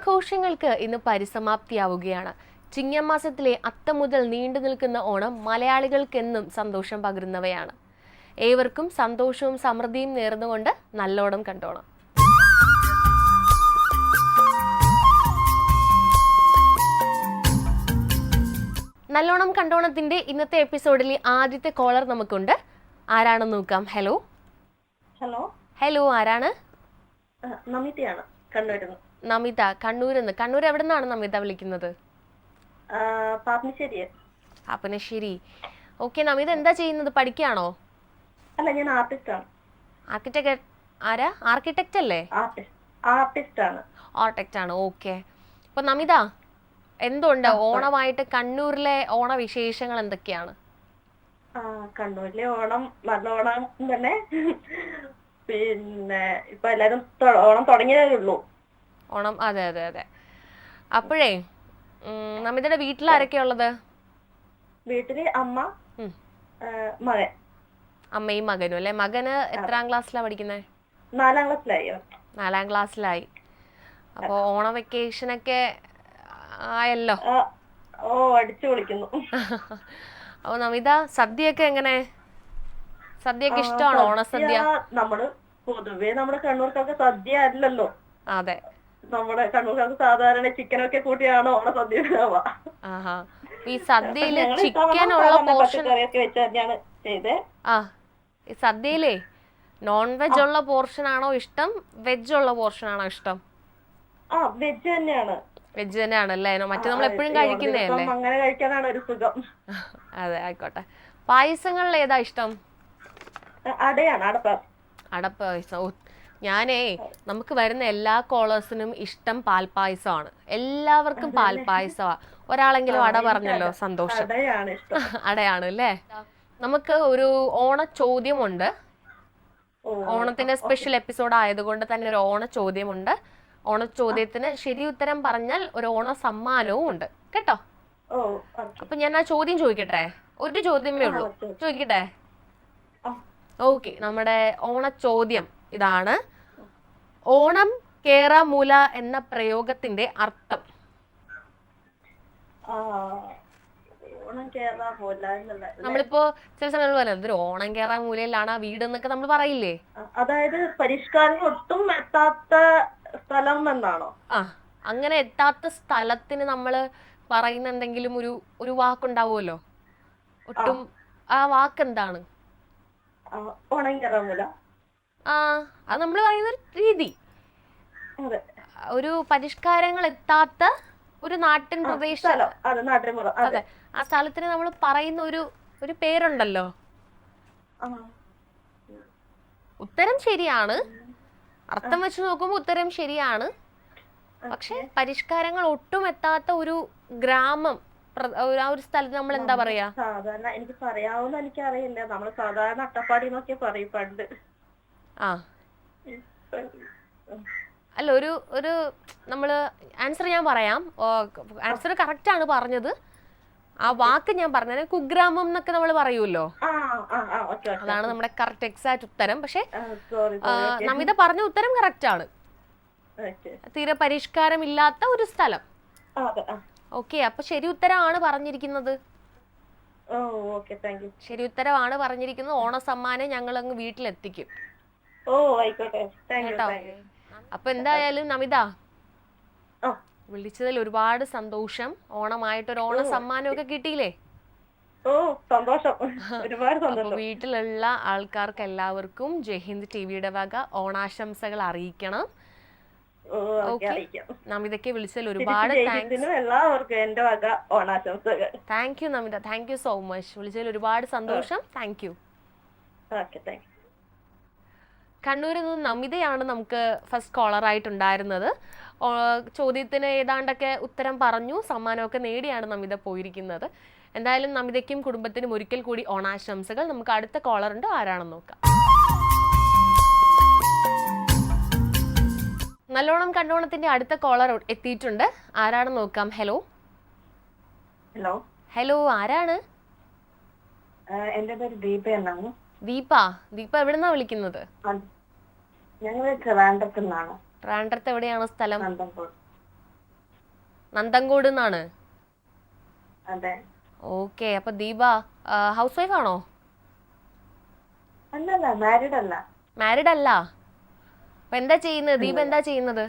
ഓണാഘോഷങ്ങൾക്ക് ഇന്ന് പരിസമാപ്തിയാവുകയാണ്. ചിങ്ങമാസത്തിലെ അത്തം മുതൽ നീണ്ടു നിൽക്കുന്ന ഓണം മലയാളികൾക്കെന്നും സന്തോഷം പകരുന്നവയാണ്. ഏവർക്കും സന്തോഷവും സമൃദ്ധിയും നേർന്നുകൊണ്ട് നല്ലോണം കണ്ടോണം. നല്ലോണം കണ്ടോണത്തിന്റെ ഇന്നത്തെ എപ്പിസോഡിലെ ആദ്യത്തെ കോളർ നമുക്കുണ്ട്. ആരാണെന്ന് നോക്കാം. ഹലോ ഹലോ ഹലോ ആരാണ്? നമിതയാണ്, കണ്ണൂരിൽ. നമിത, കണ്ണൂരിൽ നിന്ന്. കണ്ണൂർ എവിടെ നിന്നാണ് നമിത വിളിക്കുന്നത്? പാപ്പനശ്ശേരി. ഓക്കെ, നമിത എന്താ ചെയ്യുന്നത്? പഠിക്കുകയാണോ? അല്ല, ഞാൻ ആർട്ടിസ്റ്റ് ആണ്. ആരാ? ആർക്കിടെക്റ്റ് അല്ലേ? ആർട്ടിസ്റ്റ് ആണ്. ഓക്കെ. അപ്പൊ നമിത, എന്തുണ്ട് ഓണമായിട്ട് കണ്ണൂരിലെ ഓണവിശേഷങ്ങൾ എന്തൊക്കെയാണ്? കണ്ണൂരിലെ ഓണം നല്ല ഓണം തന്നെ. പിന്നെ ഇപ്പൊ എല്ലാരും ഓണം തുടങ്ങിയതേ ഉള്ളൂ. ഓണം, അതെ അതെ അതെ. അപ്പോഴേ നമിതയുടെ വീട്ടിൽ ആരൊക്കെയാ ഉള്ളത്? വീട്ടില് അമ്മ, മകൻ. അമ്മയും മകനും അല്ലെ? മകന് എത്രാം ക്ലാസ്സിലാ പഠിക്കുന്നത്? 4ാം ക്ലാസ്സിലായി. 4ാം ക്ലാസ്സിലായി. അപ്പൊ ഓണ വെക്കേഷൻ ഒക്കെ ആയല്ലോ. ഓ, അടിച്ചു പൊളിക്കുന്നു. അപ്പൊ നമിത, സദ്യയൊക്കെ എങ്ങനെ? സദ്യയൊക്കെ ഇഷ്ടമാണോ? ഓണസദ്യ പൊതുവേ നമ്മുടെ കണ്ണൂർക്കൊക്കെ സദ്യ അല്ലല്ലോ. അതെ, നമ്മുടെ കണ്ണൂർക്കാർക്ക് സാധാരണ ചിക്കനൊക്കെ കൂട്ടിയാണ് ഓണസദ്യ ഉണ്ടാവുക. ഈ സദ്യയില് ചിക്കനുള്ള പോർഷൻ വെച്ച് തന്നെയാണ് ചെയ്തേ. ഈ സദ്യയിലേ നോൺ വെജ് ഉള്ള പോർഷൻ ആണോ ഇഷ്ടം, വെജ് ഉള്ള പോർഷൻ ആണോ ഇഷ്ടം? വെജ് തന്നെയാണ്. വെജ് തന്നെയാണല്ലേ? മറ്റേ നമ്മൾ എപ്പോഴും കഴിക്കുന്നേ അല്ലേ? അങ്ങനെ കഴിക്കാനാണ് ഒരു സുഖം. അതെ, ആയിക്കോട്ടെ. പായസങ്ങളിൽ ഏതാ ഇഷ്ടം? അടപ്പായസം. ഞാനേ, നമുക്ക് വരുന്ന എല്ലാ കോളേഴ്സിനും ഇഷ്ടം പാൽപ്പായസമാണ്. എല്ലാവർക്കും പാൽപ്പായസമാണ്. ഒരാളെങ്കിലും അട പറഞ്ഞല്ലോ, സന്തോഷം. അടയാണ് അല്ലേ? നമുക്ക് ഒരു ഓണ ചോദ്യമുണ്ട്. ഓണത്തിന്റെ സ്പെഷ്യൽ എപ്പിസോഡ് ആയതുകൊണ്ട് തന്നെ ഒരു ഓണ ചോദ്യമുണ്ട്. ഓണ ചോദ്യത്തിന് ശരി ഉത്തരം പറഞ്ഞാൽ ഒരു ഓണ സമ്മാനവും ഉണ്ട് കേട്ടോ. അപ്പൊ ഞാൻ ആ ചോദ്യം ചോദിക്കട്ടെ? ഒരു ചോദ്യമേ ഉള്ളൂ, ചോദിക്കട്ടെ? ഓക്കെ, നമ്മുടെ ഓണ ചോദ്യം ഇതാണ്. ഓണം കേറാമൂല എന്ന പ്രയോഗത്തിന്റെ അർത്ഥം? നമ്മളിപ്പോ ചില സമയത്ത് പറയുന്നത് ഒരു ഓണം കേറാൻ മൂലയിലാണ് ആ വീട് എന്നൊക്കെ നമ്മൾ പറയില്ലേ? അതായത് പരിഷ്കാരം ഒട്ടും എത്താത്ത സ്ഥലം എന്നാണോ? അങ്ങനെ എത്താത്ത സ്ഥലത്തിന് നമ്മള് പറയുന്ന എന്തെങ്കിലും ഒരു വാക്കുണ്ടാവുമല്ലോ, ഒട്ടും. ആ വാക്ക് എന്താണ്? ഓണം കേറാമൂല. അത് നമ്മൾ പറയുന്ന രീതി. ഒരു പരിഷ്കാരങ്ങൾ എത്താത്ത ഒരു നാട്ടിൻ പ്രദേശം. അതെ, ആ സ്ഥലത്തിന് നമ്മൾ പറയുന്ന ഒരു പേരുണ്ടല്ലോ. ഉത്തരം ശരിയാണ്, അർത്ഥം വെച്ച് നോക്കുമ്പോൾ ഉത്തരം ശരിയാണ്. പക്ഷെ പരിഷ്കാരങ്ങൾ ഒട്ടും എത്താത്ത ഒരു ഗ്രാമം, ആ ഒരു സ്ഥലത്ത് നമ്മൾ എന്താ പറയാ? സാധാരണ എനിക്ക് പറയാവുന്ന എനിക്കറിയില്ല. നമ്മൾ സാധാരണ അട്ടപ്പാടി എന്നൊക്കെ പറയും പണ്ട്. അല്ല, ഒരു നമ്മള് ആൻസർ ഞാൻ പറയാം. ആൻസർ കറക്റ്റ് ആണ് പറഞ്ഞത്. ആ വാക്ക് ഞാൻ പറഞ്ഞത് കുഗ്രാമം എന്നൊക്കെ നമ്മൾ പറയൂല്ലോ, അതാണ് നമ്മുടെ കറക്റ്റ് എക്സാക്ട് ഉത്തരം. പക്ഷെ നമിത പറഞ്ഞ ഉത്തരം കറക്റ്റ് ആണ്. തീരെ പരിഷ്കാരം ഇല്ലാത്ത ഒരു സ്ഥലം. ഓക്കെ, അപ്പൊ ശരി ഉത്തരമാണ് പറഞ്ഞിരിക്കുന്നത്. ശരി ഉത്തരമാണ് പറഞ്ഞിരിക്കുന്നത്. ഓണസമ്മാനം ഞങ്ങൾ അങ്ങ് വീട്ടിലെത്തിക്കും കേട്ടോ. അപ്പൊ എന്തായാലും നമിത, വിളിച്ചതിൽ ഒരുപാട് സന്തോഷം. ഓണമായിട്ടൊരു ഓണ സമ്മാനമൊക്കെ കിട്ടിയില്ലേ? സന്തോഷം. വീട്ടിലുള്ള ആൾക്കാർക്ക് എല്ലാവർക്കും ജയ്ഹിന്ദ് ടിവിയുടെ വക ഓണാശംസകൾ അറിയിക്കണം. നമിതയ്ക്ക് വിളിച്ചതിൽ ഒരുപാട് thank you Namita. Thank you so much. വിളിച്ചതിൽ ഒരുപാട് സന്തോഷം. Thank you. കണ്ണൂരിൽ നിന്ന് നമിതയാണ് നമുക്ക് ഫസ്റ്റ് കോളറായിട്ടുണ്ടായിരുന്നത്. ചോദ്യത്തിന് ഏതാണ്ടൊക്കെ ഉത്തരം പറഞ്ഞു, സമ്മാനമൊക്കെ നേടിയാണ് നമിത പോയിരിക്കുന്നത്. എന്തായാലും നമിതയ്ക്കും കുടുംബത്തിനും ഒരിക്കൽ കൂടി ഓണാശംസകൾ. നമുക്ക് അടുത്ത കോളർ ഉണ്ട്, ആരാണെന്ന് നോക്കാം. നല്ലോണം കണ്ടോണത്തിന്റെ അടുത്ത കോളർ എത്തിയിട്ടുണ്ട്. ആരാണെന്ന് നോക്കാം. ഹലോ ഹലോ ആരാണ്? എന്റെ പേര് ദീപ എന്നാണ്. ദീപ എവിടുന്നാ വിളിക്കുന്നത്? ഞങ്ങൾ ട്രിവാൻഡ്രത്ത് നിന്നാണ്. ട്രിവാൻഡ്രത്ത് എവിടെയാണ് സ്ഥലം? നന്തങ്കോട് എന്നാണ്. അതെ. ഓക്കെ, അപ്പൊ ദീപ ഹൗസ് വൈഫ് ആണോ? അല്ലല്ല, മാരീഡ് അല്ല. മാരീഡ് അല്ല. അപ്പൊ എന്താ ചെയ്യുന്നത് ദീപ? എന്താ ചെയ്യുന്നത്?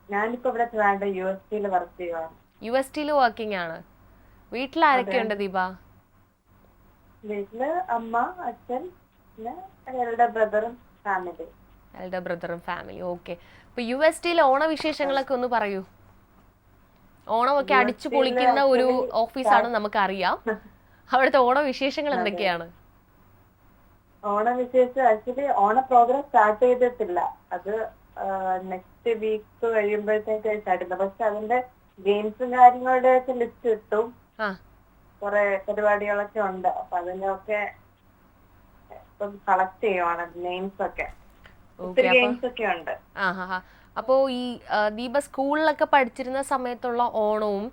ഞാനിപ്പോ ഇവിടെ ട്രിവാൻഡ്രം UST വർക്ക് ചെയ്യുവാണ്. UST വർക്കിംഗ് ആണ്. വീട്ടിൽ ആരൊക്കെയുണ്ട് ദീപ? വീട്ടില് അമ്മ, അച്ഛൻ, പിന്നെ എൽഡർ ബ്രദറും ഫാമിലി. എൽഡർ ബ്രദറും ഫാമിലി. ഓക്കെ. അപ്പൊ UST ഓണവിശേഷങ്ങളൊക്കെ ഒന്ന് പറയൂ. ഓണമൊക്കെ അടിച്ചു പൊളിക്കുന്ന ഒരു ഓഫീസാണ് നമുക്കറിയാം. അവിടുത്തെ ഓണവിശേഷങ്ങൾ എന്തൊക്കെയാണ്? ഓണവിശേഷം ആക്ച്വലി ഓണ പ്രോഗ്രാം സ്റ്റാർട്ട് ചെയ്തിട്ടില്ല. അത് നെക്സ്റ്റ് വീക്ക് കഴിയുമ്പോഴത്തേക്ക് സ്റ്റാർട്ട് ചെയ്യുന്നത്. പക്ഷെ അതിന്റെ ഗെയിംസും കാര്യങ്ങളുടെ ഒക്കെ ലിസ്റ്റ് കിട്ടും. കുറെ പരിപാടികളൊക്കെ ഉണ്ട്. അപ്പൊ അതിനൊക്കെ ഇപ്പം കളക്ട് ചെയ്യുവാണ് നെയിംസ് ഒക്കെ. ഒത്തിരി ഗെയിംസ് ഒക്കെ ഉണ്ട്. അപ്പോ ഈ ദീപ സ്കൂളിലൊക്കെ പഠിച്ചിരുന്ന സമയത്തുള്ള ഓണവും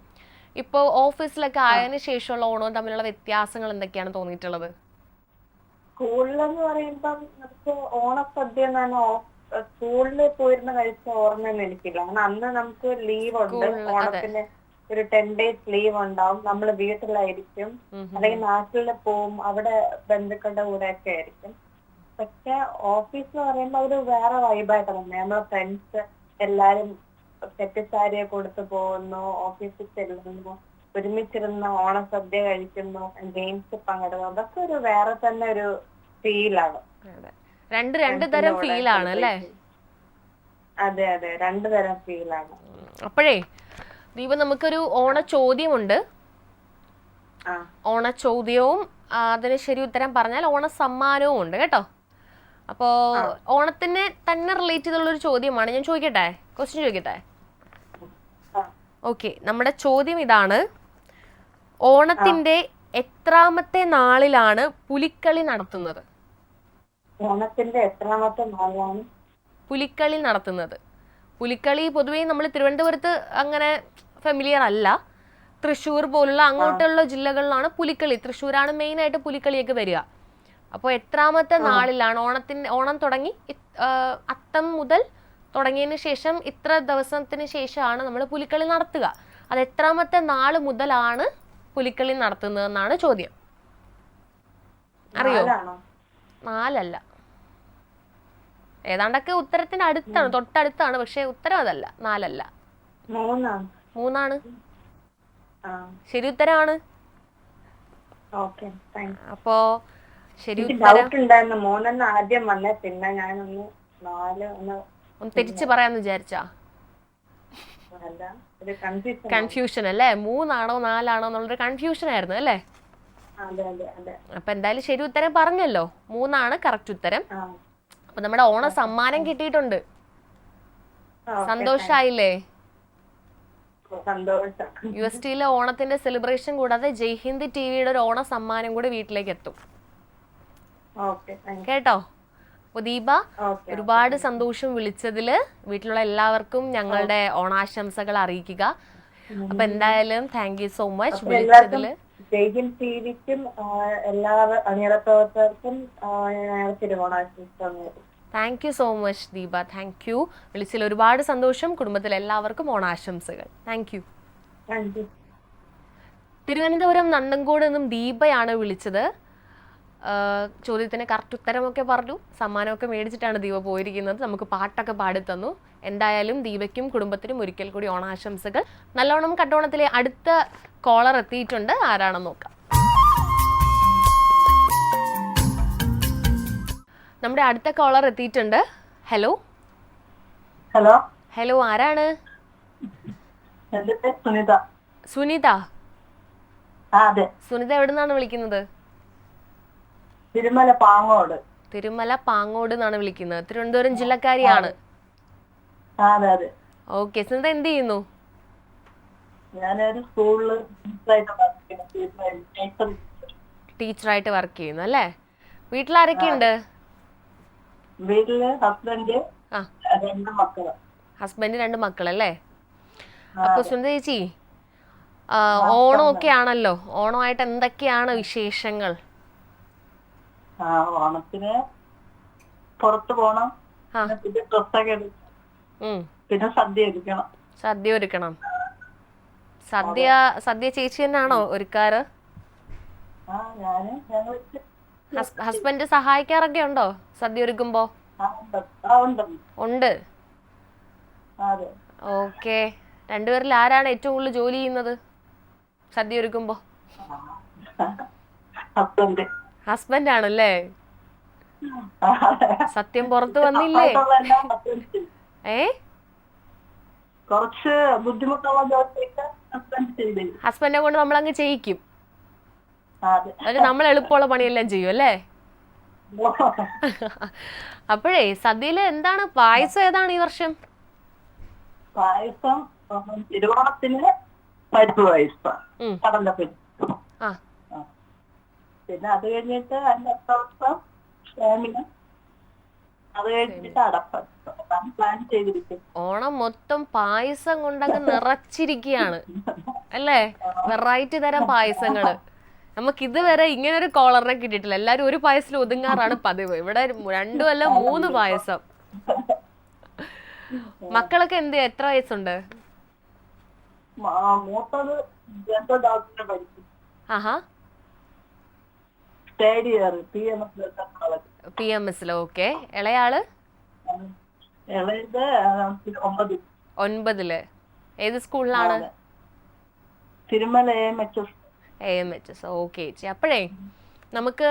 ഇപ്പോ ഓഫീസിലൊക്കെ ആയതിനു ശേഷമുള്ള ഓണവും തമ്മിലുള്ള വ്യത്യാസങ്ങൾ എന്തൊക്കെയാണ് തോന്നിയിട്ടുള്ളത്? സ്കൂളിലെന്ന് പറയുമ്പം നമുക്ക് ഓണസദ്യ എന്നാണ് സ്കൂളിൽ പോയിരുന്ന കഴിച്ച ഓർമ്മയൊന്നും എനിക്കില്ല. കാരണം അന്ന് നമുക്ക് ലീവ് ഉണ്ട്. ഓണത്തിന് ഒരു 10 days ലീവ് ഉണ്ടാവും. നമ്മൾ വീട്ടിലായിരിക്കും, അല്ലെങ്കിൽ നാട്ടിൽ പോവും, അവിടെ ബന്ധുക്കളുടെ കൂടെ ഒക്കെ ആയിരിക്കും. പക്ഷെ ഓഫീസ് എന്ന് പറയുമ്പോ ഒരു വേറെ വൈബായിട്ട് തന്നെ നമ്മളെ ഫ്രണ്ട്സ് എല്ലാരും സെറ്റ് സാരിയെ കൊടുത്തു പോകുന്നു, ഓഫീസിൽ ചെല്ലുന്നു, ഒരുമിച്ചിരുന്ന് ഓണസദ്യ കഴിക്കുന്നു, ഗെയിംസ് പങ്കെടുക്കുന്നു. അതൊക്കെ ഒരു വേറെ തന്നെ ഒരു ഫീലാണ്. രണ്ട് തരം ഫീലാണ് അല്ലേ? അതെ അതെ, 2 തരം ഫീലാണ്. അപ്പോഴേ ദീപ, നമുക്കൊരു ഓണ ചോദ്യമുണ്ട്. ഓണ ചോദ്യവും അതിന് ശരി ഉത്തരം പറഞ്ഞാൽ ഓണ സമ്മാനവും ഉണ്ട് കേട്ടോ. അപ്പോ ഓണത്തിന് തന്നെ റിലേറ്റ് ചെയ്തുള്ള ഒരു ചോദ്യമാണ്. ഞാൻ ചോദിക്കട്ടെ, ക്വസ്റ്റ്യൻ ചോദിക്കട്ടെ? ഓക്കെ, നമ്മുടെ ചോദ്യം ഇതാണ്: ഓണത്തിന്റെ എത്രാമത്തെ നാളിലാണ് പുലിക്കളി നടത്തുന്നത്? ഓണത്തിന്റെ എത്രാമത്തെ നാളിലാണ് പുലിക്കളി നടത്തുന്നത്? പുലിക്കളി പൊതുവേ നമ്മൾ തിരുവനന്തപുരത്ത് അങ്ങനെ ഫെമിലിയർ അല്ല. തൃശ്ശൂർ പോലുള്ള അങ്ങോട്ടുള്ള ജില്ലകളിലാണ് പുലിക്കളി. തൃശ്ശൂരാണ് മെയിൻ ആയിട്ട് പുലിക്കളിയൊക്കെ വരിക. അപ്പോൾ എത്രാമത്തെ നാളിലാണ് ഓണം തുടങ്ങി അത്തം മുതൽ തുടങ്ങിയതിന് ശേഷം ഇത്ര ദിവസത്തിന് ശേഷമാണ് നമ്മൾ പുലിക്കളി നടത്തുക. അത് എത്രാമത്തെ നാൾ മുതലാണ് പുലിക്കളി നടത്തുന്നതെന്നാണ് ചോദ്യം. അറിയോ? 4 അല്ല, ഏതാണ്ടൊക്കെ ഉത്തരത്തിന് അടുത്താണ്, തൊട്ടടുത്താണ്. പക്ഷെ ഉത്തരം അതല്ല, 4 അല്ല, 3 ശരി ഉത്തരമാണ്. അപ്പോ ശരി ഉത്തരം ആദ്യം വന്നേ, പിന്നെ ഞാനൊന്ന് 4 ഒന്ന് തിരിച്ചു പറയാന്ന് വിചാരിച്ചാ? കൺഫ്യൂഷൻ അല്ലേ? 3 ആണോ 4 ആണോ എന്നുള്ളൊരു കൺഫ്യൂഷൻ ആയിരുന്നു അല്ലേ? അപ്പൊ എന്തായാലും ശരി ഉത്തരം പറഞ്ഞല്ലോ, 3 കറക്റ്റ് ഉത്തരം. അപ്പൊ നമ്മുടെ ഓണ സമ്മാനം കിട്ടിയിട്ടുണ്ട്. സന്തോഷായില്ലേ? UST ഓണത്തിന്റെ സെലിബ്രേഷൻ കൂടാതെ ജയ്ഹിന്ദ് TVയുടെ ഒരു ഓണ സമ്മാനം കൂടി വീട്ടിലേക്ക് എത്തും കേട്ടോ. അപ്പൊ ദീപ, ഒരുപാട് സന്തോഷം വിളിച്ചതില്. വീട്ടിലുള്ള എല്ലാവർക്കും ഞങ്ങളുടെ ഓണാശംസകൾ അറിയിക്കുക. അപ്പൊ എന്തായാലും താങ്ക് യു സോ മച്ച് വിളിച്ചതില്. ജയ്ഹിന്ദ് TVക്കും എല്ലാ അണിയറപ്രവർത്തകർക്കും തിരുവോണാശംസകൾ. Thank you so much Deepa, thank you. വിളിച്ചതിൽ ഒരുപാട് സന്തോഷം. കുടുംബത്തിൽ എല്ലാവർക്കും ഓണാശംസകൾ. Thank U. തിരുവനന്തപുരം നണ്ടങ്കോട് നിന്നും ദീപയാണ് വിളിച്ചത്. ചോദ്യത്തിന് കറക്റ്റ് ഉത്തരമൊക്കെ പറഞ്ഞു, സമ്മാനമൊക്കെ മേടിച്ചിട്ടാണ് ദീപ പോയിരിക്കുന്നത്. നമുക്ക് പാട്ടൊക്കെ പാടിത്തന്നു. എന്തായാലും ദീപയ്ക്കും കുടുംബത്തിനും ഒരിക്കൽ കൂടി ഓണാശംസകൾ. നല്ലോണം കട്ടോണത്തിലെ അടുത്ത കോളർ എത്തിയിട്ടുണ്ട്. ആരാണെന്ന് നോക്കാം. നമ്മുടെ അടുത്ത കോളർ എത്തിയിട്ടുണ്ട്. ഹലോ ഹലോ ഹലോ, ആരാണ്? സുനിത. സുനിത? സുനിത എവിടെ നിന്നാണ് വിളിക്കുന്നത്? തിരുമല പാങ്ങോട്. തിരുമല പാങ്ങോട് നിന്നാണ് വിളിക്കുന്നത്. തിരുവനന്തപുരം ജില്ലക്കാരിയാണ്. ഓക്കെ, സുനിത എന്ത് ചെയ്യുന്നു? ഞാനൊരു സ്കൂളില് ടീച്ചറായിട്ട് വർക്ക് ചെയ്യുന്നു അല്ലേ? വീട്ടിലാരൊക്കെയുണ്ട്? വീട്ടില് ഹസ്ബൻഡ്, 2 മക്കള്. ഹസ്ബൻഡ് 2 മക്കളല്ലേ? അപ്പൊ സുനിത ചേച്ചി, ഓണമൊക്കെ ആണല്ലോ. ഓണമായിട്ട് എന്തൊക്കെയാണ് വിശേഷങ്ങൾ? ഓണത്തിന് പുറത്ത് പോണം, പിന്നെ ഡ്രസ്സൊക്കെ എടുക്കണം, പിന്നെ സദ്യ ഒരുക്കണം. സദ്യ സദ്യ ചേച്ചി തന്നെയാണോ ഒരുക്കാറ്? ഹസ്ബൻഡ് സഹായിക്കാറൊക്കെ ഉണ്ടോ സദ്യ ഒരുക്കുമ്പോ? ഉണ്ട്. ഓക്കെ. രണ്ടുപേരിൽ ആരാണ് ഏറ്റവും കൂടുതൽ ജോലി ചെയ്യുന്നത് സദ്യ ഒരുക്കുമ്പോ? ഹസ്ബൻഡ് ആണല്ലേ? സത്യം പുറത്ത് വന്നില്ലേ? കുറച്ച് ബുദ്ധിമുട്ടുള്ള ജോലിയൊക്കെ ഹസ്ബൻഡിനെ കൊണ്ട് നമ്മൾ അങ്ങ് ചെയ്യിക്കും. നമ്മൾ എളുപ്പമുള്ള പണിയെല്ലാം ചെയ്യും അല്ലേ? അപ്പോഴേ സദ്യയില് എന്താണ് പായസം ഏതാണ് ഈ വർഷം? പായസം തിരുവോണത്തിന് പരിപ്പ് പായസം, കടലപ്പരിപ്പ്. പിന്നെ അത് കഴിഞ്ഞിട്ട് അതിന്റെ ദിവസം ക്ഷേമിന്, അത് കഴിഞ്ഞിട്ട് അടപ്പം. പ്ലാൻ ചെയ്തിരിക്കും. ഓണം മൊത്തം പായസം കൊണ്ടങ്ങ് നിറച്ചിരിക്കുകയാണ് അല്ലേ? വെറൈറ്റി തരം പായസങ്ങള്. നമുക്ക് ഇതുവരെ ഇങ്ങനെ ഒരു കോളറിനെ കിട്ടിയിട്ടില്ല. എല്ലാരും ഒരു പായസത്തിൽ ഒതുങ്ങാറാണ് പതിവ്. ഇവിടെ 2 അല്ല 3 പായസം. മക്കളൊക്കെ എത്ര വയസ്സുണ്ട്? മൂത്തത് ആഹാ, PMS. ഓക്കെ. ഇളയാള് 9. ഏത് സ്കൂളിലാണ്? തിരുമല AMHS. ഓക്കെ ചേച്ചി. അപ്പോഴേ നമുക്ക്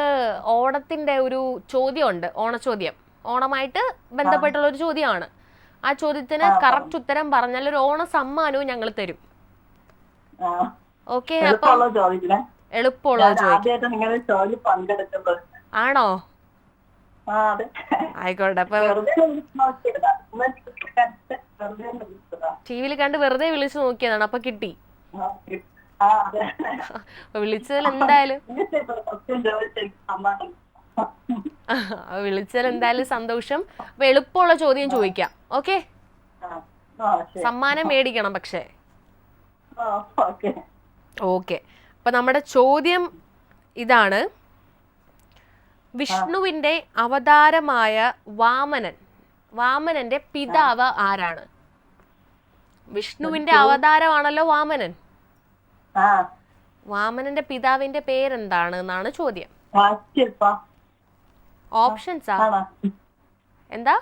ഓണത്തിന്റെ ഒരു ചോദ്യമുണ്ട്, ഓണച്ചോദ്യം. ഓണമായിട്ട് ബന്ധപ്പെട്ടുള്ള ഒരു ചോദ്യമാണ്. ആ ചോദ്യത്തിന് കറക്റ്റ് ഉത്തരം പറഞ്ഞാൽ ഒരു ഓണ സമ്മാനവും ഞങ്ങൾ തരും. ഓക്കെ. അപ്പൊ എളുപ്പമുള്ളത് ചോദിക്കും. ആണോ? ആയിക്കോട്ടെ. അപ്പൊ ടിവിയിൽ കണ്ട് വെറുതെ വിളിച്ചു നോക്കിയതാണ്, അപ്പൊ കിട്ടി. വിളിച്ചതിൽ എന്തായാലും സന്തോഷം. അപ്പൊ എളുപ്പമുള്ള ചോദ്യം ചോദിക്കാം. ഓക്കെ? സമ്മാനം മേടിക്കണം പക്ഷേ. ഓക്കെ. അപ്പൊ നമ്മുടെ ചോദ്യം ഇതാണ്: വിഷ്ണുവിന്റെ അവതാരമായ വാമനന്റെ പിതാവ് ആരാണ്? വിഷ്ണുവിന്റെ അവതാരമാണല്ലോ വാമനൻ. വാമനന്റെ പിതാവിന്റെ പേരെന്താണ് എന്നാണ് ചോദ്യം. ഓപ്ഷൻസാ? എന്താ?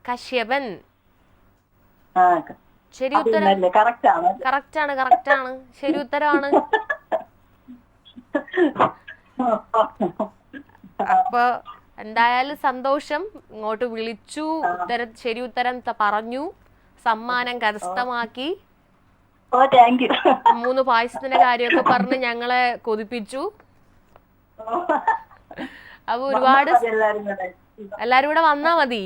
കശ്യപൻ. ശരി ഉത്തരം. കറക്റ്റ് ആണ്. ശരി ഉത്തരമാണ്. അപ്പൊ എന്തായാലും സന്തോഷം. ഇങ്ങോട്ട് വിളിച്ചു, ശരി ഉത്തരം പറഞ്ഞു, സമ്മാനം കരസ്ഥമാക്കി. 3 പായസത്തിന്റെ കാര്യമൊക്കെ പറഞ്ഞ് ഞങ്ങളെ കൊതിപ്പിച്ചു. അപ്പൊ ഒരുപാട് എല്ലാരും കൂടെ വന്നാ മതി.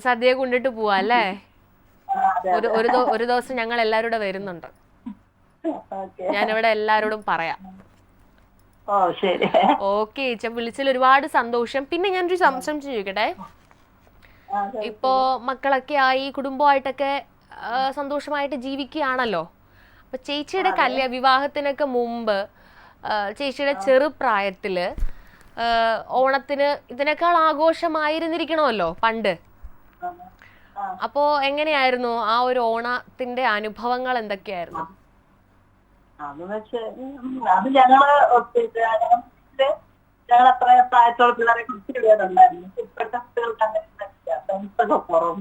സദ്യ കൊണ്ടിട്ട് പോവാ അല്ലേ? ഒരു ദിവസം ഞങ്ങൾ എല്ലാരും കൂടെ വരുന്നുണ്ട്. ഞാനിവിടെ എല്ലാരോടും പറയാം. ഓക്കെ ചേച്ചി, വിളിച്ചതിൽ ഒരുപാട് സന്തോഷം. പിന്നെ ഞാനൊരു സംശയം ചോദിക്കട്ടെ. ഇപ്പോ മക്കളൊക്കെ ആയി കുടുംബമായിട്ടൊക്കെ സന്തോഷമായിട്ട് ജീവിക്കുകയാണല്ലോ. അപ്പൊ ചേച്ചിയുടെ വിവാഹത്തിനൊക്കെ മുമ്പ് ചേച്ചിയുടെ ചെറുപ്രായത്തില് ഓണത്തിന് ഇതിനേക്കാൾ ആഘോഷമായിരുന്നിരിക്കണമല്ലോ പണ്ട്. അപ്പോ എങ്ങനെയായിരുന്നു ആ ഒരു ഓണത്തിന്റെ അനുഭവങ്ങൾ? എന്തൊക്കെയായിരുന്നു? അത് ഞങ്ങളത്ര പ്രായത്തോടെ പിള്ളേരെ ഒത്തിരി പേരുണ്ടായിരുന്നു. ഇപ്പോഴത്തെ കുട്ടികൾക്ക് കുറവും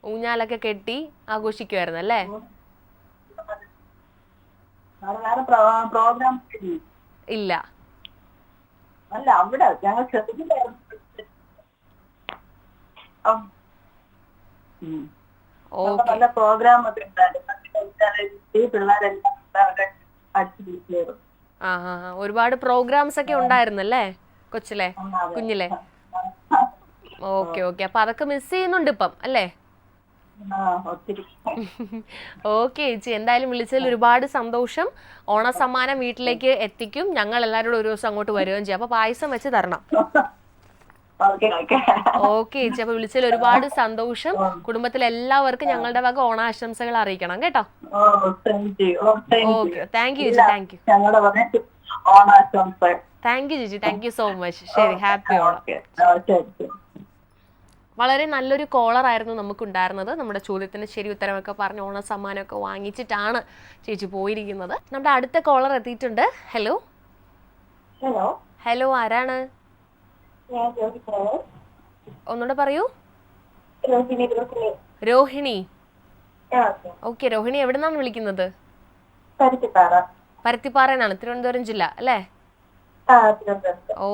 ഊഞ്ഞാലൊക്കെ കെട്ടി ആഘോഷിക്കുമായിരുന്നു അല്ലേ? പ്രോഗ്രാം ഇല്ല. അല്ല, അവിടെ ഞങ്ങൾ ചെറുതായിരുന്നു. നല്ല പ്രോഗ്രാം ഒക്കെ ഉണ്ടായിരുന്നു. പിള്ളേരെല്ലാം ഒരുപാട് പ്രോഗ്രാംസ് ഒക്കെ ഉണ്ടായിരുന്നല്ലേ കുഞ്ഞിലെ? ഓക്കെ. അപ്പൊ അതൊക്കെ മിസ് ചെയ്യുന്നുണ്ട് ഇപ്പം അല്ലേ? ഓക്കെ ചേച്ചി, എന്തായാലും വിളിച്ചതിൽ ഒരുപാട് സന്തോഷം. ഓണസമ്മാനം വീട്ടിലേക്ക് എത്തിക്കും. ഞങ്ങൾ എല്ലാവരോടും ഒരു ദിവസം അങ്ങോട്ട് വരികയും ചെയ്യാം. അപ്പൊ പായസം വെച്ച് തരണം. ഓക്കെ ചേച്ചി, അപ്പൊ വിളിച്ചതിൽ ഒരുപാട് സന്തോഷം. കുടുംബത്തിലെ എല്ലാവർക്കും ഞങ്ങളുടെ വക ഓണാശംസകൾ അറിയിക്കണം കേട്ടോ. ഓക്കെ, താങ്ക് യു ചേച്ചി. Thank you. താങ്ക് യു ചേച്ചി, താങ്ക് യു സോ മച്ച്. ശരി, ഹാപ്പി ഓണം. വളരെ നല്ലൊരു കോളർ ആയിരുന്നു നമുക്കുണ്ടായിരുന്നത്. നമ്മുടെ ചോദ്യത്തിന് ശരി ഉത്തരമൊക്കെ പറഞ്ഞ് ഓണ സമ്മാനമൊക്കെ വാങ്ങിച്ചിട്ടാണ് ചേച്ചി പോയിരിക്കുന്നത്. നമ്മുടെ അടുത്ത കോളർ എത്തിയിട്ടുണ്ട്. ഹലോ ഹലോ ഹലോ, ആരാണ്? ഒന്നുകൂടെ പറയൂ. രോഹിണി. ഓക്കെ, രോഹിണി എവിടെ നിന്നാണ് വിളിക്കുന്നത്? പരുത്തിപ്പാറ എന്നാണ്, തിരുവനന്തപുരം ജില്ല അല്ലേ?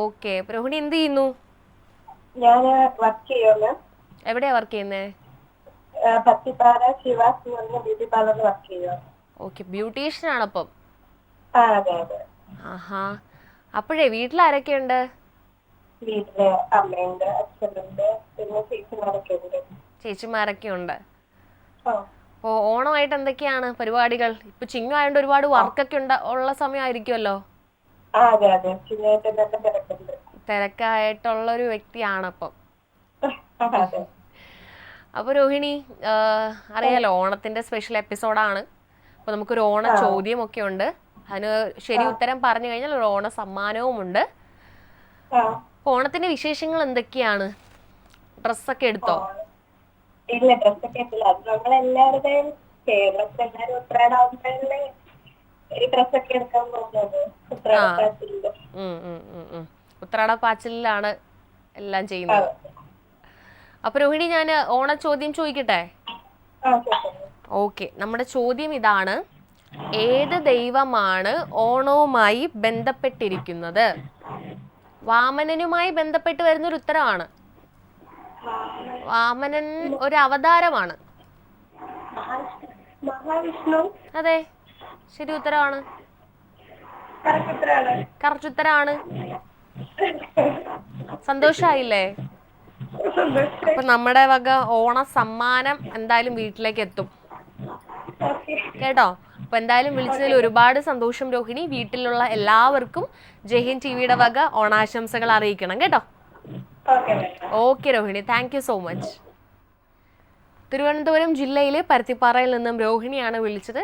ഓക്കെ, രോഹിണി എന്ത് ചെയ്യുന്നു? ഞാൻ വർക്ക് ചെയ്യുന്നു. എവിടെയാ വർക്ക് ചെയ്യുന്നേ? പത്തിപ്പാറ ശിവാസ് ബ്യൂട്ടി പാർലറിൽ വർക്ക് ചെയ്യുക. ഓക്കെ, ബ്യൂട്ടീഷ്യൻ ആണപ്പം. അതെ അതെ. ആഹാ, അപ്പോഴേ വീട്ടിലാരൊക്കെയുണ്ട്? വീട്ടില് അമ്മയുണ്ട്, അച്ഛനുണ്ട്, പിന്നെ ചേച്ചിമാരൊക്കെ ഉണ്ട്. ചേച്ചിമാരൊക്കെ ഉണ്ട്. ഓ, ഓണമായിട്ട് എന്തൊക്കെയാണ് പരിപാടികൾ? ഇപ്പൊ ചിങ്ങ ആയതുകൊണ്ട് ഒരുപാട് വർക്കൊക്കെ ഉള്ള സമയമായിരിക്കുമല്ലോ. അതെ അതെ, ചിങ്ങായിട്ട് നല്ല തിരക്കുണ്ട്. തിരക്കായിട്ടുള്ള ഒരു വ്യക്തിയാണപ്പം. അപ്പൊ രോഹിണി, അറിയാലോ ഓണത്തിന്റെ സ്പെഷ്യൽ എപ്പിസോഡാണ്. അപ്പൊ നമുക്കൊരു ഓണ ചോദ്യം ഒക്കെ ഉണ്ട്. അതിന് ശരി ഉത്തരം പറഞ്ഞു കഴിഞ്ഞാൽ ഒരു ഓണ സമ്മാനവും ഉണ്ട്. ഓണത്തിന്റെ വിശേഷങ്ങൾ എന്തൊക്കെയാണ്? ഡ്രസ്സൊക്കെ എടുത്തോ? ഇല്ല, ഡ്രസ്സൊക്കെ എടുത്തില്ല. അത് നമ്മളെല്ലാവരുടെയും കേരളത്തിൽ എല്ലാവരും ഉത്രാടാവുമ്പോഴല്ലേ ഈ ഡ്രസ്സൊക്കെ എടുക്കാൻ പോകുന്നത്. ഉത്രാടപ്പാച്ചിലാണ് എല്ലാം ചെയ്യുന്നത്. അപ്പൊ രോഹിണി, ഞാൻ ഓണ ചോദ്യം ചോദിക്കട്ടെ? ഓക്കെ, നമ്മുടെ ചോദ്യം ഇതാണ്: ഏത് ദൈവമാണ് ഓണവുമായി ബന്ധപ്പെട്ടിരിക്കുന്നത്? വാമനനുമായി ബന്ധപ്പെട്ട് വരുന്നൊരു ഉത്തരമാണ്. വാമനൻ ഒരു അവതാരമാണ്. മഹാവിഷ്ണു. അതെ, ശരി ഉത്തരമാണ്. കറക്റ്റ് ഉത്തരമാണ്. സന്തോഷായില്ലേ? അപ്പൊ നമ്മുടെ വക ഓണ സമ്മാനം എന്തായാലും വീട്ടിലേക്ക് എത്തും കേട്ടോ. അപ്പൊ എന്തായാലും വിളിച്ചതിൽ ഒരുപാട് സന്തോഷം രോഹിണി. വീട്ടിലുള്ള എല്ലാവർക്കും ജയ്ഹിന്ദ് ടിവിയുടെ വക ഓണാശംസകൾ അറിയിക്കണം കേട്ടോ. Okay Rohini, thank you so much. Thiruvananthapuram ജില്ലയിലെ പരുത്തിപ്പാറയിൽ നിന്നും രോഹിണിയാണ് വിളിച്ചത്.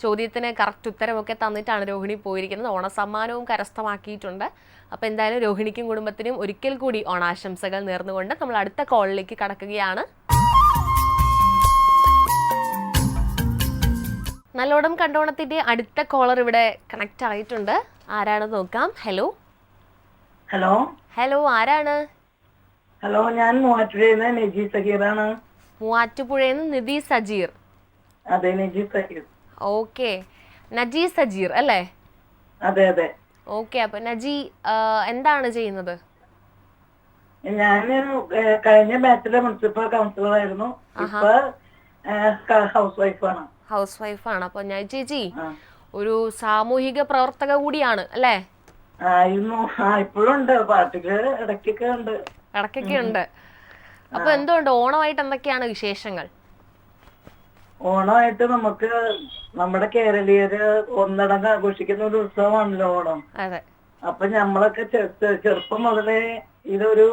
ചോദ്യത്തിന് കറക്റ്റ് ഉത്തരമൊക്കെ തന്നിട്ടാണ് രോഹിണി പോയിരിക്കുന്നത്. ഓണസമ്മാനവും കരസ്ഥമാക്കിയിട്ടുണ്ട്. അപ്പോൾ എന്തായാലും രോഹിണിക്കും കുടുംബത്തിനും ഒരിക്കൽ കൂടി ഓണാശംസകൾ നേർന്നുകൊണ്ട് നമ്മൾ അടുത്ത കോളിലേക്ക് കടക്കുകയാണ്. നല്ലോണം കണ്ടോണത്തിന്റെ അടുത്ത കോളർ ഇവിടെ കണക്ട് ആയിട്ടുണ്ട്. ആരാണെന്ന് നോക്കാം. ഹലോ ഹലോ ഹലോ, ആരാണ്? ഹലോ, ഞാൻ മൂവാറ്റുപുഴയിൽ നജി സജീറാണ്. മൂവാറ്റുപുഴയിൽ നിന്ന് നിധി സജീർ. അതെ, നജി സജീർ. ഓക്കെ, നജി സജീർ അല്ലേ? അതെ അതെ. ഓക്കെ, അപ്പൊ നജി എന്താണ് ചെയ്യുന്നത്? ഞാൻ കഴിഞ്ഞ ബാച്ചിലെ മുനിസിപ്പൽ കൗൺസിലർ ആയിരുന്നു. ഇപ്പൊ ഹൗസ് വൈഫാണ്. ഹൗസ് വൈഫാണ്. അപ്പൊ നജി ചേച്ചി ഒരു സാമൂഹിക പ്രവർത്തക കൂടിയാണ് അല്ലേ? ആയിരുന്നു, ഇപ്പോഴും ഉണ്ട്. പാർട്ടിക്ക് ഇടയ്ക്കൊക്കെ ഉണ്ട്. ഇടയ്ക്കൊക്കെ ഉണ്ട്. അപ്പൊ എന്തുകൊണ്ട് ഓണമായിട്ട് എന്തൊക്കെയാണ് വിശേഷങ്ങൾ? ഓണമായിട്ട് നമുക്ക് നമ്മുടെ കേരളീയര് ഒന്നടങ്കം ആഘോഷിക്കുന്ന ഒരു ഉത്സവമാണല്ലോ ഓണം. അതെ. അപ്പൊ നമ്മളൊക്കെ ചെറുപ്പം മുതലേ ഇതൊരു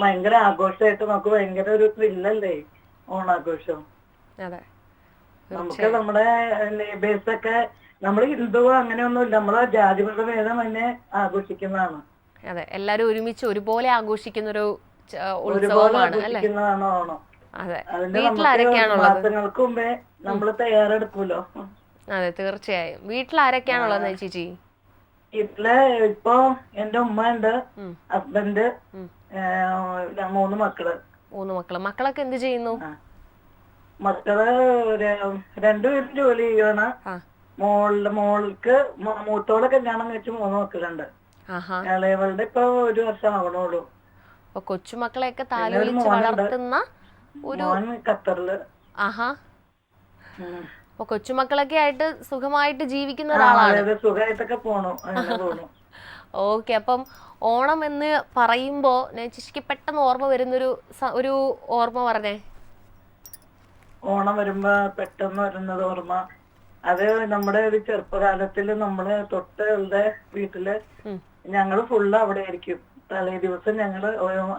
ഭയങ്കര ആഘോഷമായിട്ട് നമുക്ക് ഭയങ്കര ഒരു ത്രില്ലല്ലേ ഓണാഘോഷം. അതെ, നമുക്ക് നമ്മുടെ നെയ്ബേഴ്സ് ഒക്കെ, നമ്മൾ ഹിന്ദു അങ്ങനെയൊന്നുമില്ല, നമ്മളെ ജാതികളുടെ ഭേദം തന്നെ ആഘോഷിക്കുന്നതാണ്. അതെ, എല്ലാരും ഒരുമിച്ച് ഒരുപോലെ ആഘോഷിക്കുന്ന ഒരു ആഘോഷിക്കുന്നതാണ് ഓണം. അതെ, അതിന്റെ മാസങ്ങൾക്ക് മുമ്പേ നമ്മള് തയ്യാറെടുക്കൂലോ. അതെ, തീർച്ചയായും. വീട്ടിലാരൊക്കെയാണുള്ളത് ചേച്ചി? വീട്ടില് ഇപ്പൊ എന്റെ ഉമ്മ ഉണ്ട്, ഹസ്ബൻഡ്, 3 മക്കള്. 3 മക്കള്. മക്കളൊക്കെ എന്ത് ചെയ്യുന്നു? മക്കള് 2 പേരും ജോലി ചെയ്യുകയാണ്. മോൾക്ക് മൂത്തോടെ കല്യാണം കഴിച്ച് 3 മക്കളുണ്ട്. ഇളയവളുടെ ഇപ്പൊ 1 വർഷം ആവണുള്ളൂ. അപ്പൊ കൊച്ചുമക്കളെയൊക്കെ താലോലിച്ച് വളർത്തുന്ന ഒരു ഖത്തറില്. ആഹാ, അപ്പൊ കൊച്ചുമക്കളൊക്കെ ആയിട്ട് സുഖമായിട്ട് ജീവിക്കുന്ന ഒരാളാണ്. സുഖമായിട്ടൊക്കെ പോണു. ഓക്കെ, അപ്പം ഓണം എന്ന് പറയുമ്പോ ചേച്ചിക്ക് പെട്ടെന്ന് ഓർമ്മ വരുന്നൊരു ഒരു ഓർമ്മ പറഞ്ഞേ. ഓണം വരുമ്പോ പെട്ടെന്ന് വരുന്നത് ഓർമ്മ, അത് നമ്മുടെ ഒരു ചെറുപ്പകാലത്തില് നമ്മള് തൊട്ടുകളുടെ വീട്ടില് ഞങ്ങള് ഫുള്ള് അവിടെ ആയിരിക്കും. തലേ ദിവസം ഞങ്ങള്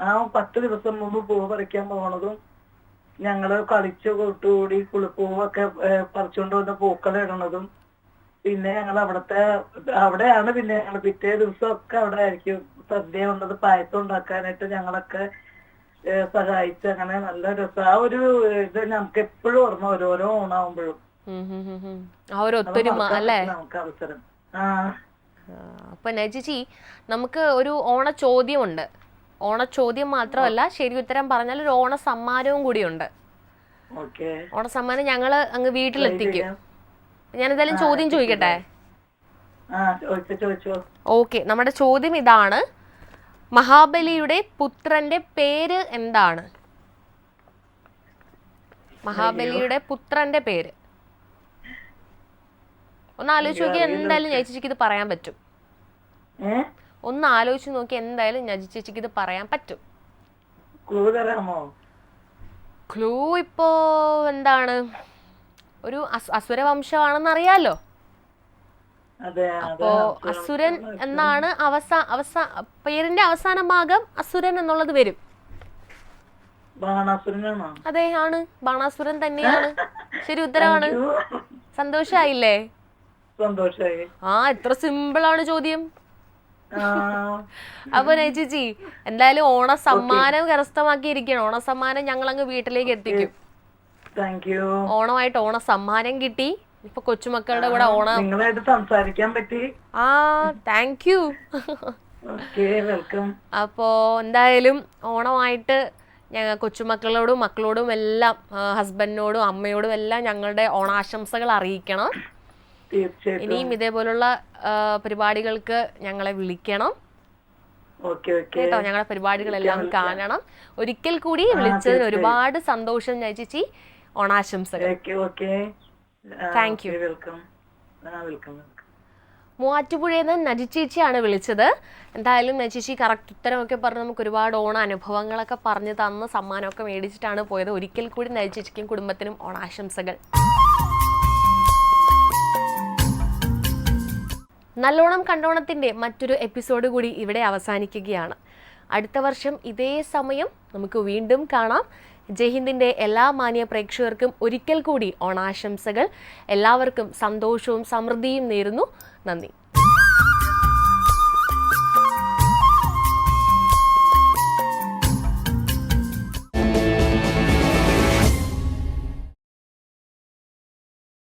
ആ 10 ദിവസം മുമ്പ് പൂവ് പറിക്കാൻ പോണതും ഞങ്ങള് കളിച്ച് കൂട്ടുകൂടി പൂവൊക്കെ പറിച്ചുകൊണ്ട് വന്ന് പൂക്കൾ ഇടണതും പിന്നെ ഞങ്ങൾ അവിടെയാണ് പിന്നെ ഞങ്ങൾ പിറ്റേ ദിവസം ഒക്കെ അവിടെ ആയിരിക്കും സദ്യ ഉള്ളത്, പായസം ഉണ്ടാക്കാനായിട്ട് ഞങ്ങളൊക്കെ സഹായിച്ച് അങ്ങനെ നല്ല രസം. ആ ഒരു ഇത് നമുക്ക് എപ്പോഴും ഓർമ്മ ഓരോരോ ഓണാവുമ്പോഴും ആ ഒരു ഒത്തൊരുമ അല്ലേ? നമുക്ക് അവസരം. അപ്പൊ നജിച്ചി, നമുക്ക് ഒരു ഓണ ചോദ്യമുണ്ട്. ഓണ ചോദ്യം മാത്രമല്ല, ശരി ഉത്തരം പറഞ്ഞാൽ ഒരു ഓണ സമ്മാനവും കൂടിയുണ്ട്. ഓണ സമ്മാനം ഞങ്ങള് അങ്ങ് വീട്ടിലെത്തിക്കും. ഞാൻ എന്തായാലും ചോദ്യം ചോദിക്കട്ടെ? ഓക്കെ, നമ്മുടെ ചോദ്യം ഇതാണ്: മഹാബലിയുടെ പുത്രന്റെ പേര് എന്താണ്? മഹാബലിയുടെ പുത്രന്റെ പേര് ഒന്ന് ആലോചിച്ച് നോക്കി, എന്തായാലും നജിച്ചേച്ചിക്ക് ഇത് പറയാൻ പറ്റും. ഒന്ന് ആലോചിച്ച് നോക്കി, എന്തായാലും നജിച്ചേച്ചിക്ക് ഇത് പറയാൻ പറ്റും. ക്ലൂ ഇപ്പോ എന്താണ്? ഒരു അസുരവംശമാണെന്ന് അറിയാലോ. അപ്പോ അസുരൻ എന്നാണ് പേരിന്റെ അവസാന ഭാഗം അസുരൻ എന്നുള്ളത് വരും. അതെ, ആണ്, ബാണാസുരൻ തന്നെയാണ്. ശരി ഉത്തരവാണ്. സന്തോഷായില്ലേ? എത്ര സിമ്പിൾ ആണ് ചോദ്യം. അപ്പൊ നജിച്ചി, എന്തായാലും ഓണ സമ്മാനം കരസ്ഥമാക്കിയിരിക്കണം. ഓണ സമ്മാനം ഞങ്ങൾ അങ്ങ് വീട്ടിലേക്ക് എത്തിക്കും. ഓണമായിട്ട് ഓണ സമ്മാനം കിട്ടി. ഇപ്പൊ കൊച്ചുമക്കളുടെ കൂടെ ഓണം സംസാരിക്കാൻ പറ്റി. Thank you. അപ്പോ എന്തായാലും ഓണമായിട്ട് ഞങ്ങൾ കൊച്ചുമക്കളോടും മക്കളോടും എല്ലാം, ഹസ്ബൻഡിനോടും അമ്മയോടും എല്ലാം ഞങ്ങളുടെ ഓണാശംസകൾ അറിയിക്കണം. ഇനിയും ഇതേപോലുള്ള പരിപാടികൾക്ക് ഞങ്ങളെ വിളിക്കണം കേട്ടോ. ഞങ്ങളുടെ പരിപാടികളെല്ലാം കാണണം. ഒരിക്കൽ കൂടി വിളിച്ചതിന് ഒരുപാട് സന്തോഷം നജിച്ചി. ഓണാശംസകൾ. Thank you. മൂവാറ്റുപുഴയിൽ നിന്ന് നജിച്ചേച്ചിയാണ് വിളിച്ചത്. എന്തായാലും നജിച്ചി കറക്റ്റ് ഉത്തരമൊക്കെ പറഞ്ഞ് നമുക്ക് ഒരുപാട് ഓണ അനുഭവങ്ങളൊക്കെ പറഞ്ഞു തന്ന് സമ്മാനമൊക്കെ മേടിച്ചിട്ടാണ് പോയത്. ഒരിക്കൽ കൂടി നജിച്ചേച്ചിക്കും കുടുംബത്തിനും ഓണാശംസകൾ. നല്ലോണം കണ്ടോണത്തിൻ്റെ മറ്റൊരു എപ്പിസോഡ് കൂടി ഇവിടെ അവസാനിക്കുകയാണ്. അടുത്ത വർഷം ഇതേ സമയം നമുക്ക് വീണ്ടും കാണാം. ജയ്ഹിന്ദിൻ്റെ എല്ലാ മാന്യ പ്രേക്ഷകർക്കും ഒരിക്കൽ കൂടി ഓണാശംസകൾ. എല്ലാവർക്കും സന്തോഷവും സമൃദ്ധിയും നേരുന്നു. നന്ദി.